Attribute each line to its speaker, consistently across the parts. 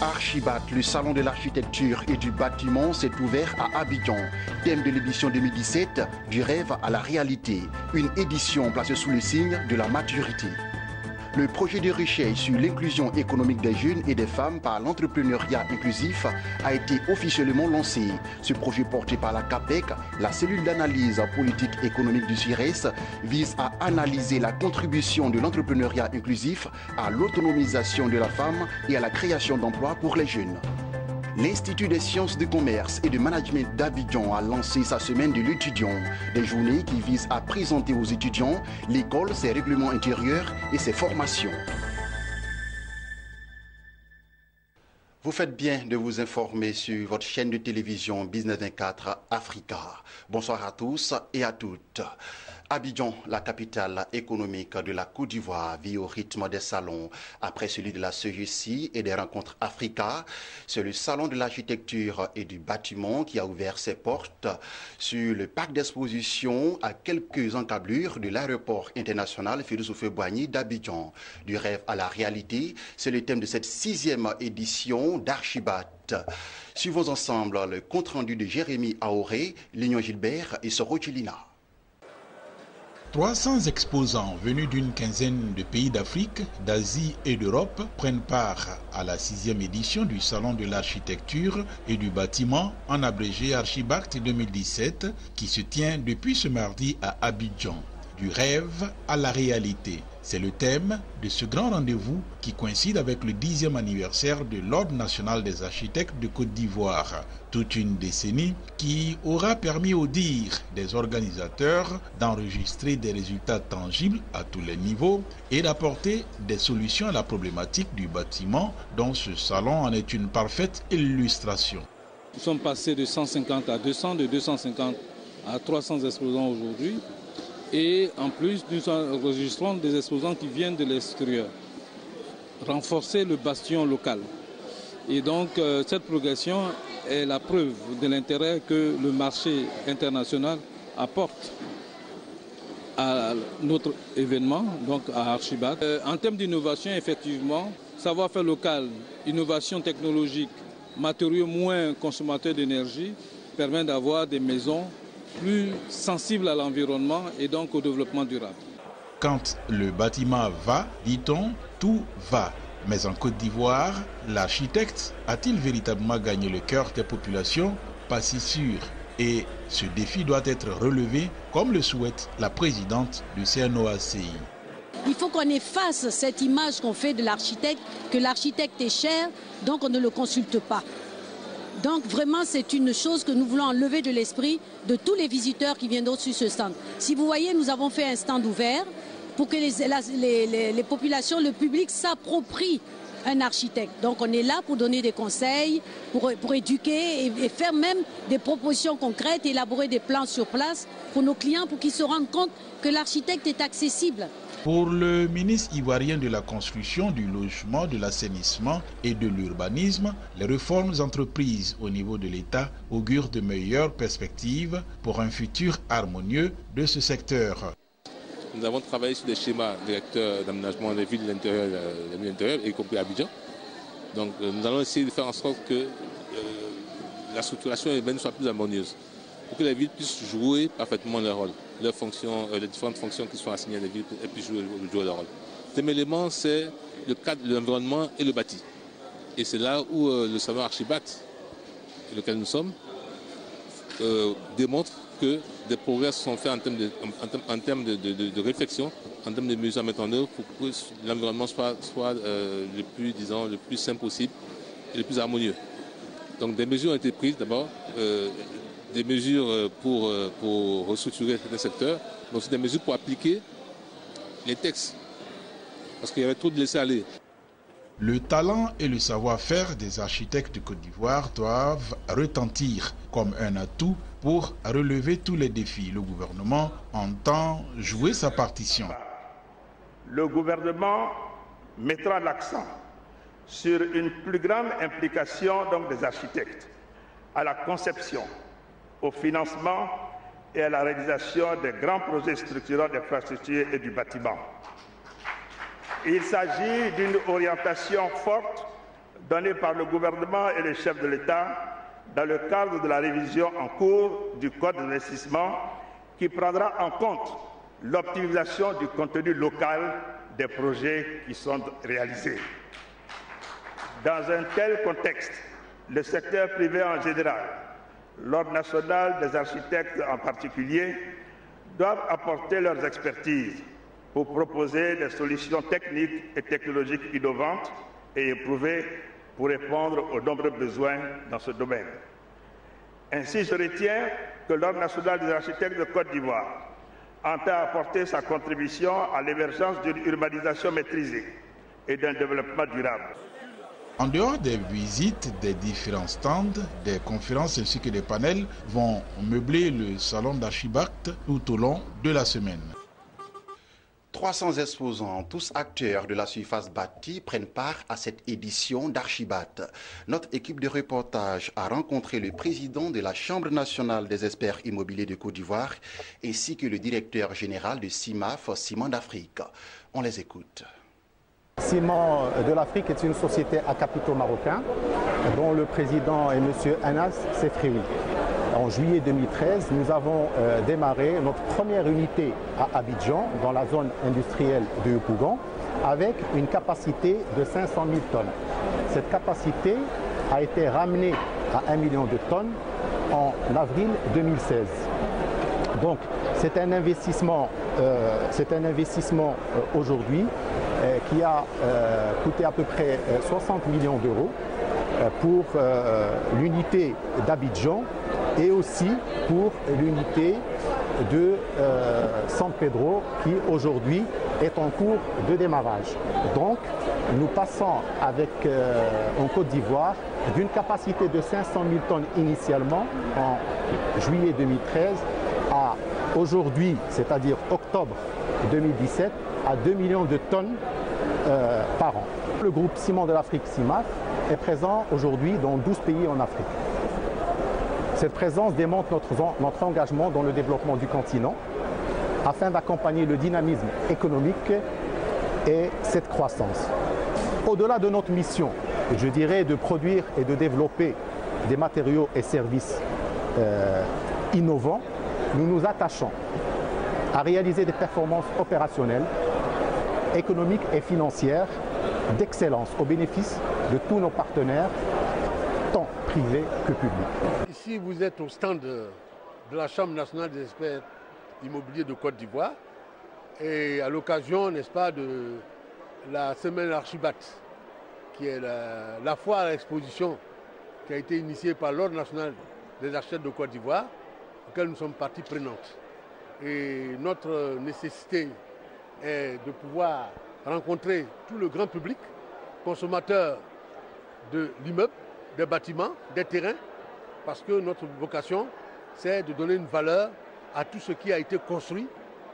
Speaker 1: Archibat, le salon de l'architecture et du bâtiment s'est ouvert à Abidjan. Thème de l'édition 2017, du rêve à la réalité. Une édition placée sous le signe de la maturité. Le projet de recherche sur l'inclusion économique des jeunes et des femmes par l'entrepreneuriat inclusif a été officiellement lancé. Ce projet porté par la CAPEC, la cellule d'analyse politique économique du CIRES, vise à analyser la contribution de l'entrepreneuriat inclusif à l'autonomisation de la femme et à la création d'emplois pour les jeunes. L'Institut des sciences de commerce et de management d'Abidjan a lancé sa semaine de l'étudiant. Des journées qui visent à présenter aux étudiants l'école, ses règlements intérieurs et ses formations. Vous faites bien de vous informer sur votre chaîne de télévision Business 24 Africa. Bonsoir à tous et à toutes. Abidjan, la capitale économique de la Côte d'Ivoire, vit au rythme des salons. Après celui de la CEGC et des rencontres Africa, c'est le salon de l'architecture et du bâtiment qui a ouvert ses portes sur le parc d'exposition à quelques encablures de l'aéroport international Félix Houphouët-Boigny d'Abidjan. Du rêve à la réalité, c'est le thème de cette 6e édition d'Archibat. Suivons ensemble le compte-rendu de Jérémy Aoré, Lignon Gilbert et Sorochelina.
Speaker 2: 300 exposants venus d'une quinzaine de pays d'Afrique, d'Asie et d'Europe prennent part à la 6e édition du Salon de l'architecture et du bâtiment, en abrégé Archibat 2017, qui se tient depuis ce mardi à Abidjan. Du rêve à la réalité. C'est le thème de ce grand rendez-vous qui coïncide avec le 10e anniversaire de l'Ordre national des architectes de Côte d'Ivoire. Toute une décennie qui aura permis au dire des organisateurs d'enregistrer des résultats tangibles à tous les niveaux et d'apporter des solutions à la problématique du bâtiment dont ce salon en est une parfaite illustration.
Speaker 3: Nous sommes passés de 150 à 200, de 250 à 300 exposants aujourd'hui. Et en plus, nous enregistrons des exposants qui viennent de l'extérieur. Renforcer le bastion local. Et donc, cette progression est la preuve de l'intérêt que le marché international apporte à notre événement, donc à Archibat. En termes d'innovation, effectivement, savoir-faire local, innovation technologique, matériaux moins consommateurs d'énergie, permet d'avoir des maisons plus sensible à l'environnement et donc au développement durable.
Speaker 2: Quand le bâtiment va, dit-on, tout va. Mais en Côte d'Ivoire, l'architecte a-t-il véritablement gagné le cœur des populations? Pas si sûr. Et ce défi doit être relevé, comme le souhaite la présidente du CNOACI.
Speaker 4: Il faut qu'on efface cette image qu'on fait de l'architecte, que l'architecte est cher, donc on ne le consulte pas. Donc vraiment, c'est une chose que nous voulons enlever de l'esprit de tous les visiteurs qui viendront sur ce stand. Si vous voyez, nous avons fait un stand ouvert pour que les populations, le public s'approprie un architecte. Donc on est là pour donner des conseils, pour éduquer et faire même des propositions concrètes, élaborer des plans sur place pour nos clients pour qu'ils se rendent compte que l'architecte est accessible.
Speaker 2: Pour le ministre ivoirien de la Construction, du Logement, de l'Assainissement et de l'Urbanisme, les réformes entreprises au niveau de l'État augurent de meilleures perspectives pour un futur harmonieux de ce secteur.
Speaker 5: Nous avons travaillé sur des schémas directeurs d'aménagement des villes de l'intérieur, y compris Abidjan. Donc nous allons essayer de faire en sorte que la structuration urbaine soit plus harmonieuse, pour que les villes puissent jouer parfaitement leur rôle, leurs fonctions, les différentes fonctions qui sont assignées à les villes, et puissent jouer leur rôle. Le deuxième élément, c'est le cadre de l'environnement et le bâti. Et c'est là où le salon Archibat, lequel nous sommes, démontre que des progrès sont faits en termes de réflexion, en termes de mesures à mettre en œuvre pour que l'environnement soit le plus simple possible et le plus harmonieux. Donc des mesures ont été prises d'abord, des mesures pour restructurer certains secteurs, mais aussi des mesures pour appliquer les textes, parce qu'il y avait trop de laisser-aller.
Speaker 2: Le talent et le savoir-faire des architectes de Côte d'Ivoire doivent retentir comme un atout pour relever tous les défis. Le gouvernement entend jouer sa partition.
Speaker 6: Le gouvernement mettra l'accent sur une plus grande implication des architectes à la conception, au financement et à la réalisation des grands projets structurants d'infrastructures et du bâtiment. Il s'agit d'une orientation forte donnée par le gouvernement et les chefs de l'État dans le cadre de la révision en cours du Code d'investissement qui prendra en compte l'optimisation du contenu local des projets qui sont réalisés. Dans un tel contexte, le secteur privé en général, l'Ordre national des architectes en particulier, doivent apporter leurs expertises pour proposer des solutions techniques et technologiques innovantes et éprouvées pour répondre aux nombreux besoins dans ce domaine. Ainsi, je retiens que l'Ordre national des architectes de Côte d'Ivoire entend apporter sa contribution à l'émergence d'une urbanisation maîtrisée et d'un développement durable.
Speaker 2: En dehors des visites des différents stands, des conférences ainsi que des panels vont meubler le salon d'Archibact tout au long de la semaine.
Speaker 1: 300 exposants, tous acteurs de la surface bâtie, prennent part à cette édition d'Archibact. Notre équipe de reportage a rencontré le président de la Chambre nationale des experts immobiliers de Côte d'Ivoire ainsi que le directeur général de CIMAF, Ciment d'Afrique. On les écoute.
Speaker 7: Ciment de l'Afrique est une société à capitaux marocains dont le président est M. Anas Sefrioui. En juillet 2013, nous avons démarré notre première unité à Abidjan, dans la zone industrielle de Yopougon, avec une capacité de 500 000 tonnes. Cette capacité a été ramenée à 1 million de tonnes en avril 2016. Donc c'est un investissement aujourd'hui qui a coûté à peu près 60 millions d'euros pour l'unité d'Abidjan et aussi pour l'unité de San Pedro qui aujourd'hui est en cours de démarrage. Donc nous passons en Côte d'Ivoire d'une capacité de 500 000 tonnes initialement en juillet 2013 à aujourd'hui, c'est-à-dire octobre 2017, à 2 millions de tonnes par an. Le groupe Ciment de l'Afrique, CIMAF, est présent aujourd'hui dans 12 pays en Afrique. Cette présence démontre notre engagement dans le développement du continent afin d'accompagner le dynamisme économique et cette croissance. Au-delà de notre mission, je dirais, de produire et de développer des matériaux et services innovants, nous nous attachons à réaliser des performances opérationnelles, économiques et financières d'excellence au bénéfice de tous nos partenaires, tant privés que publics.
Speaker 8: Ici, vous êtes au stand de la Chambre nationale des experts immobiliers de Côte d'Ivoire et à l'occasion, n'est-ce pas, de la semaine Archibact, qui est la foire à l'exposition qui a été initiée par l'Ordre national des architectes de Côte d'Ivoire, auquel nous sommes partie prenante. Et notre nécessité est de pouvoir rencontrer tout le grand public, consommateur de l'immeuble, des bâtiments, des terrains, parce que notre vocation, c'est de donner une valeur à tout ce qui a été construit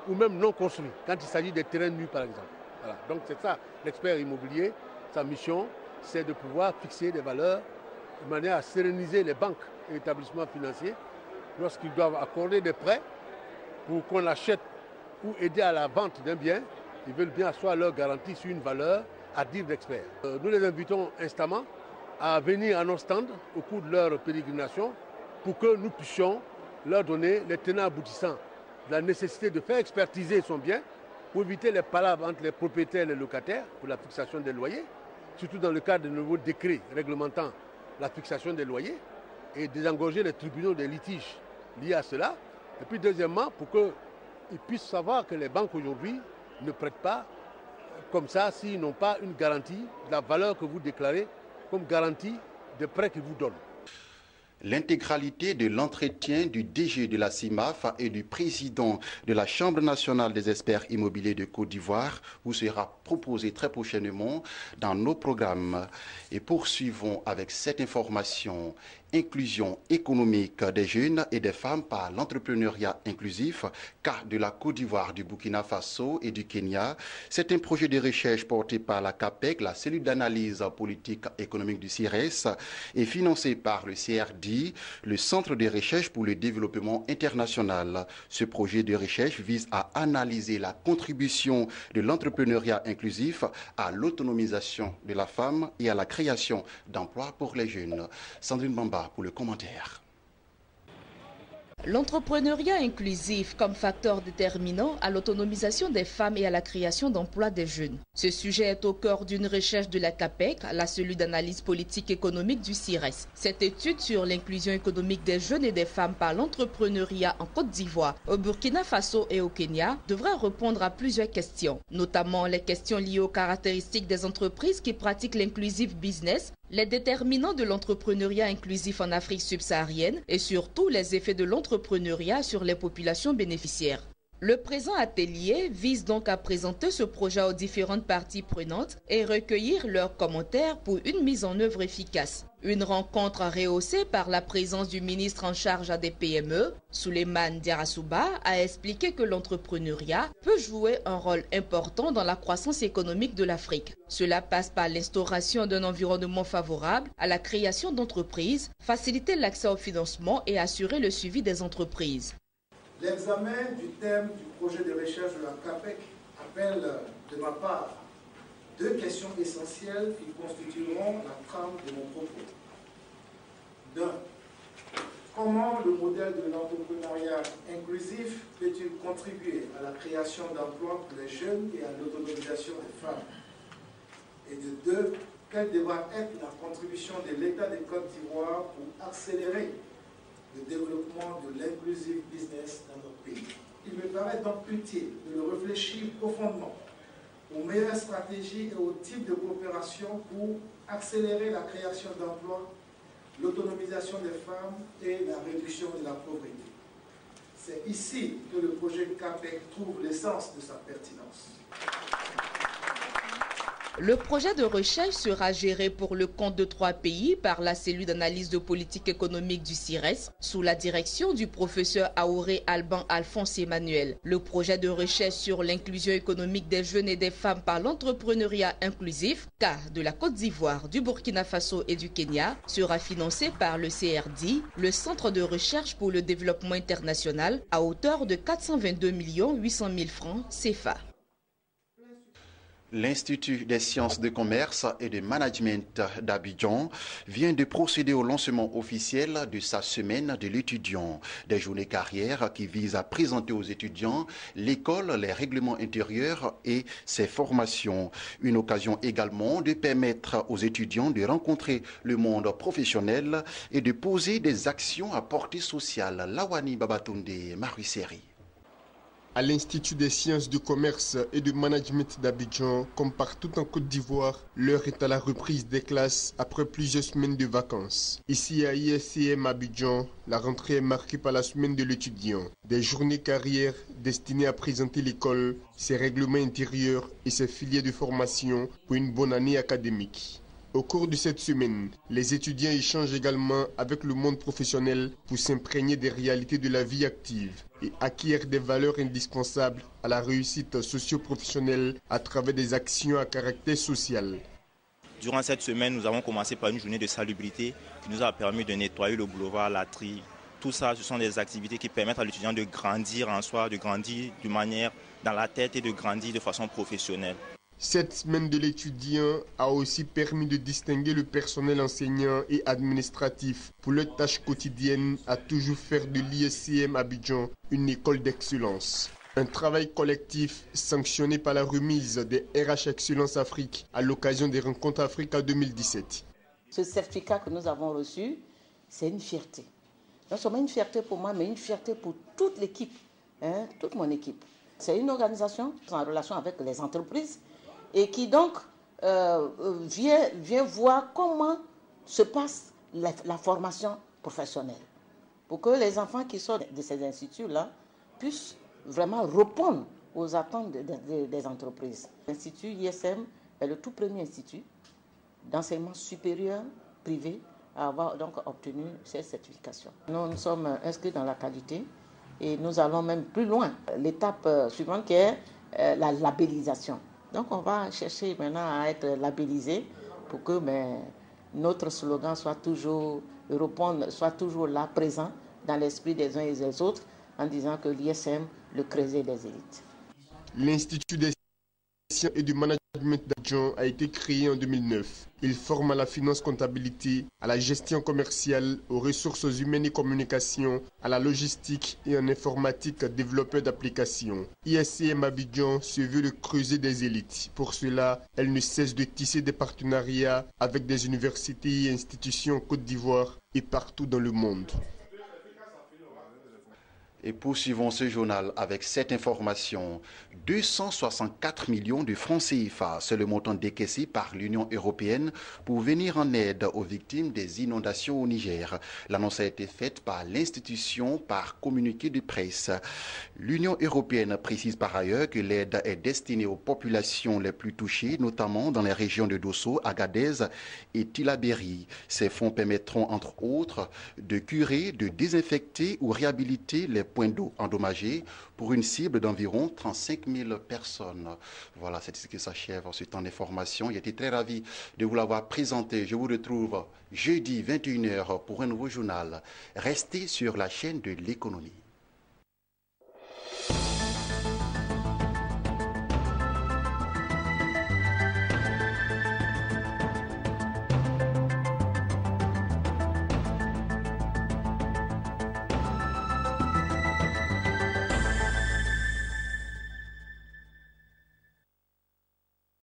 Speaker 8: ou même non construit, quand il s'agit des terrains nus par exemple. Voilà. Donc c'est ça, l'expert immobilier, sa mission, c'est de pouvoir fixer des valeurs de manière à séréniser les banques et établissements financiers lorsqu'ils doivent accorder des prêts pour qu'on achète ou aider à la vente d'un bien. Ils veulent bien asseoir leur garantie sur une valeur à dire d'experts. Nous les invitons instamment à venir à nos stands au cours de leur pérégrination pour que nous puissions leur donner les tenants aboutissants de la nécessité de faire expertiser son bien pour éviter les palabres entre les propriétaires et les locataires pour la fixation des loyers, surtout dans le cadre de nouveaux décrets réglementant la fixation des loyers et désengorger les tribunaux des litiges liés à cela. Et puis deuxièmement, pour qu'ils puissent savoir que les banques aujourd'hui ne prêtent pas comme ça s'ils n'ont pas une garantie de la valeur que vous déclarez comme garantie de prêt qu'ils vous donnent.
Speaker 1: L'intégralité de l'entretien du DG de la CIMAF et du président de la Chambre nationale des experts immobiliers de Côte d'Ivoire vous sera proposé très prochainement dans nos programmes. Et poursuivons avec cette information. inclusion économique des jeunes et des femmes par l'entrepreneuriat inclusif, cas de la Côte d'Ivoire, du Burkina Faso et du Kenya. C'est un projet de recherche porté par la CAPEC, la cellule d'analyse politique économique du CIRES, et financé par le CRD, le Centre de recherche pour le développement international. Ce projet de recherche vise à analyser la contribution de l'entrepreneuriat inclusif à l'autonomisation de la femme et à la création d'emplois pour les jeunes. Sandrine Bamba pour le commentaire.
Speaker 9: L'entrepreneuriat inclusif comme facteur déterminant à l'autonomisation des femmes et à la création d'emplois des jeunes. Ce sujet est au cœur d'une recherche de la CAPEC, la cellule d'analyse politique économique du CIRES. Cette étude sur l'inclusion économique des jeunes et des femmes par l'entrepreneuriat en Côte d'Ivoire, au Burkina Faso et au Kenya devra répondre à plusieurs questions, notamment les questions liées aux caractéristiques des entreprises qui pratiquent l'inclusive business, les déterminants de l'entrepreneuriat inclusif en Afrique subsaharienne et surtout les effets de l'entrepreneuriat sur les populations bénéficiaires. Le présent atelier vise donc à présenter ce projet aux différentes parties prenantes et recueillir leurs commentaires pour une mise en œuvre efficace. Une rencontre rehaussée par la présence du ministre en charge des PME, Souleymane Diarasouba, a expliqué que l'entrepreneuriat peut jouer un rôle important dans la croissance économique de l'Afrique. Cela passe par l'instauration d'un environnement favorable à la création d'entreprises, faciliter l'accès au financement et assurer le suivi des entreprises.
Speaker 10: L'examen du thème du projet de recherche de la CAPEC appelle de ma part deux questions essentielles qui constitueront la trame de mon propos. D'un, comment le modèle de l'entrepreneuriat inclusif peut-il contribuer à la création d'emplois pour les jeunes et à l'autonomisation des femmes? Et de deux, quelle devra être la contribution de l'État de Côte d'Ivoire pour accélérer le développement de l'inclusive business dans notre pays? Il me paraît donc utile de le réfléchir profondément aux meilleures stratégies et aux types de coopération pour accélérer la création d'emplois, l'autonomisation des femmes et la réduction de la pauvreté. C'est ici que le projet CAPEC trouve l'essence de sa pertinence.
Speaker 9: Le projet de recherche sera géré pour le compte de 3 pays par la cellule d'analyse de politique économique du CIRES sous la direction du professeur Aouré Alban Alphonse Emmanuel. Le projet de recherche sur l'inclusion économique des jeunes et des femmes par l'entrepreneuriat inclusif, cas de la Côte d'Ivoire, du Burkina Faso et du Kenya, sera financé par le CRD, le Centre de recherche pour le développement international, à hauteur de 422 800 000 francs CFA.
Speaker 1: L'Institut des sciences de commerce et de management d'Abidjan vient de procéder au lancement officiel de sa semaine de l'étudiant. Des journées carrières qui visent à présenter aux étudiants l'école, les règlements intérieurs et ses formations. Une occasion également de permettre aux étudiants de rencontrer le monde professionnel et de poser des actions à portée sociale. Lawani Babatunde, Marie-Série.
Speaker 11: À l'Institut des sciences de commerce et de management d'Abidjan, comme partout en Côte d'Ivoire, l'heure est à la reprise des classes après plusieurs semaines de vacances. Ici à ISCM Abidjan, la rentrée est marquée par la semaine de l'étudiant. Des journées carrières destinées à présenter l'école, ses règlements intérieurs et ses filières de formation pour une bonne année académique. Au cours de cette semaine, les étudiants échangent également avec le monde professionnel pour s'imprégner des réalités de la vie active et acquérir des valeurs indispensables à la réussite socio-professionnelle à travers des actions à caractère social.
Speaker 12: Durant cette semaine, nous avons commencé par une journée de salubrité qui nous a permis de nettoyer le boulevard, la tri. Tout ça, ce sont des activités qui permettent à l'étudiant de grandir en soi, de grandir de manière dans la tête et de grandir de façon professionnelle.
Speaker 11: Cette semaine de l'étudiant a aussi permis de distinguer le personnel enseignant et administratif pour leurs tâches quotidiennes à toujours faire de l'ISCM Abidjan une école d'excellence. Un travail collectif sanctionné par la remise des RH Excellence Afrique à l'occasion des rencontres Africa 2017.
Speaker 13: Ce certificat que nous avons reçu, c'est une fierté. Non seulement une fierté pour moi, mais une fierté pour toute l'équipe, toute mon équipe. C'est une organisation en relation avec les entreprises et qui donc vient voir comment se passe la formation professionnelle pour que les enfants qui sortent de ces instituts-là puissent vraiment répondre aux attentes des entreprises. L'Institut ISM est le tout premier institut d'enseignement supérieur privé à avoir donc obtenu ces certifications. Nous sommes inscrits dans la qualité et nous allons même plus loin. L'étape suivante qui est la labellisation. Donc on va chercher maintenant à être labellisé pour que notre slogan soit toujours là, présent dans l'esprit des uns et des autres, en disant que l'ISM, le creuset des élites.
Speaker 11: L'Institut des sciences et du management d'Abidjan a été créé en 2009. Il forme à la finance comptabilité, à la gestion commerciale, aux ressources humaines et communications, à la logistique et en informatique développeur d'applications. ISCM Abidjan se veut le creuset des élites. Pour cela, elle ne cesse de tisser des partenariats avec des universités et institutions en Côte d'Ivoire et partout dans le monde.
Speaker 1: Et poursuivons ce journal avec cette information. 264 millions de francs CFA, c'est le montant décaissé par l'Union européenne pour venir en aide aux victimes des inondations au Niger. L'annonce a été faite par l'institution par communiqué de presse. L'Union européenne précise par ailleurs que l'aide est destinée aux populations les plus touchées, notamment dans les régions de Dosso, Agadez et Tillabéri. Ces fonds permettront entre autres de curer, de désinfecter ou réhabiliter les points d'eau endommagés pour une cible d'environ 35 000 personnes. Voilà, c'est ce qui s'achève ce temps d'information. J'ai été très ravi de vous l'avoir présenté. Je vous retrouve jeudi 21h pour un nouveau journal. Restez sur la chaîne de l'économie.